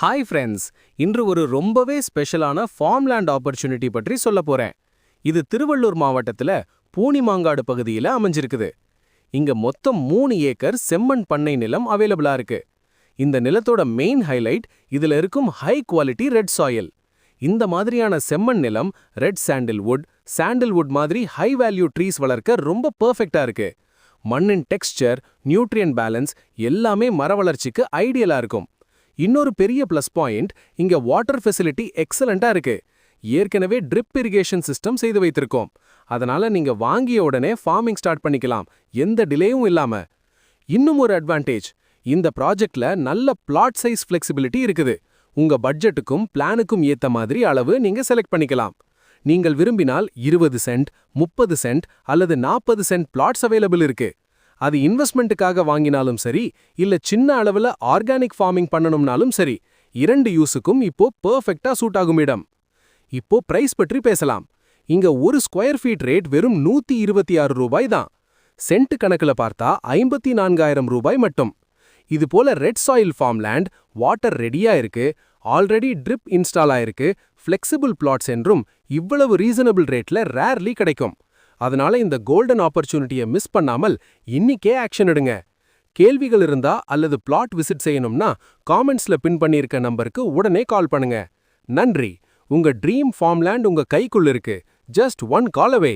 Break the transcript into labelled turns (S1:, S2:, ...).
S1: Hi friends, இன்று ஒரு ரொம்பவே ஸ்பெஷலான ஃபார்ம்லேண்ட் ஆப்பர்ச்சுனிட்டி பற்றி சொல்ல போறேன். இது திருவள்ளூர் மாவட்டத்துல பூணிமாங்காடு பகுதியில அமைஞ்சிருக்குது. இங்க மொத்தம் 3 ஏக்கர் செம்மண் பண்ணை நிலம் அவைலபிளா இருக்கு. இந்த நிலத்தோட மெயின் ஹைலைட் இதுல இருக்கும் ஹை குவாலிட்டி ரெட் சாயில். இந்த மாதிரியான செம்மண் நிலம் ரெட் சாண்டில்வுட் மாதிரி ஹை வேல்யூ ட்ரீஸ் வளர்க்க ரொம்ப பெர்ஃபெக்ட்டா இருக்கு. மண்ணின் டெக்ஸ்சர், நியூட்ரியன் பேலன்ஸ் எல்லாமே மர வளர்ச்சிக்கு ஐடியலா இருக்கும். இன்னொரு பெரிய பிளஸ் பாயிண்ட், இங்க வாட்டர் ஃபெசிலிட்டி எக்ஸலண்டா இருக்கு. ஏற்கனவே ட்ரிப் இரிகேஷன் சிஸ்டம் செய்து வைத்திருக்கோம். அதனால நீங்க வாங்கிய உடனே ஃபார்மிங் ஸ்டார்ட் பண்ணிக்கலாம், எந்த டிலேயும் இல்லாம. இன்னும் ஒரு அட்வான்டேஜ், இந்த ப்ராஜெக்ட்ல நல்ல பிளாட் சைஸ் ஃபிளெக்சிபிலிட்டி இருக்குது. உங்க பட்ஜெட்டுக்கும் பிளானுக்கும் ஏத்த மாதிரி அளவு நீங்க செலக்ட் பண்ணிக்கலாம். நீங்கள் விரும்பினால் 20 சென்ட், 30 சென்ட் அல்லது 40 சென்ட் பிளாட்ஸ் அவைலபிள் இருக்கு. அது இன்வெஸ்ட்மெண்ட்டுக்காக வாங்கினாலும் சரி, இல்ல சின்ன அளவுல ஆர்கானிக் ஃபார்மிங் பண்ணணும்னாலும் சரி, இரண்டு யூஸுக்கும் இப்போ பெர்ஃபெக்ட்டா சூட் ஆகும் இடம். இப்போ பிரைஸ் பற்றி பேசலாம். இங்க ஒரு ஸ்கொயர் ஃபீட் ரேட் வெறும் 126 ரூபாய் தான். சென்ட் கணக்குல பார்த்தா 54,000 ரூபாய் மட்டும். இது போல ரெட் சாயில் ஃபார்ம்லேண்ட், வாட்டர் ரெடியா இருக்கு, ஆல்ரெடி ட்ரிப் இன்ஸ்டால் ஆயிருக்கு, ஃபிளெக்சிபிள் பிளாட்ஸ் என்றும் இவ்வளவு ரீசனபிள் ரேட்ல ரேர்லி கிடைக்கும். அதனால இந்த கோல்டன் ஆப்பர்ச்சுனிட்டியை மிஸ் பண்ணாமல் இன்னிக்கே ஆக்ஷன் எடுங்க. கேள்விகள் இருந்தா அல்லது பிளாட் விசிட் செய்யணும்னா காமெண்ட்ஸ்ல பின் பண்ணியிருக்க நம்பருக்கு உடனே கால் பண்ணுங்க. நன்றி. உங்க ட்ரீம் ஃபார்ம்லேண்ட் உங்க கைக்குள்ள இருக்கு. ஜஸ்ட் ஒன் கால் அவே.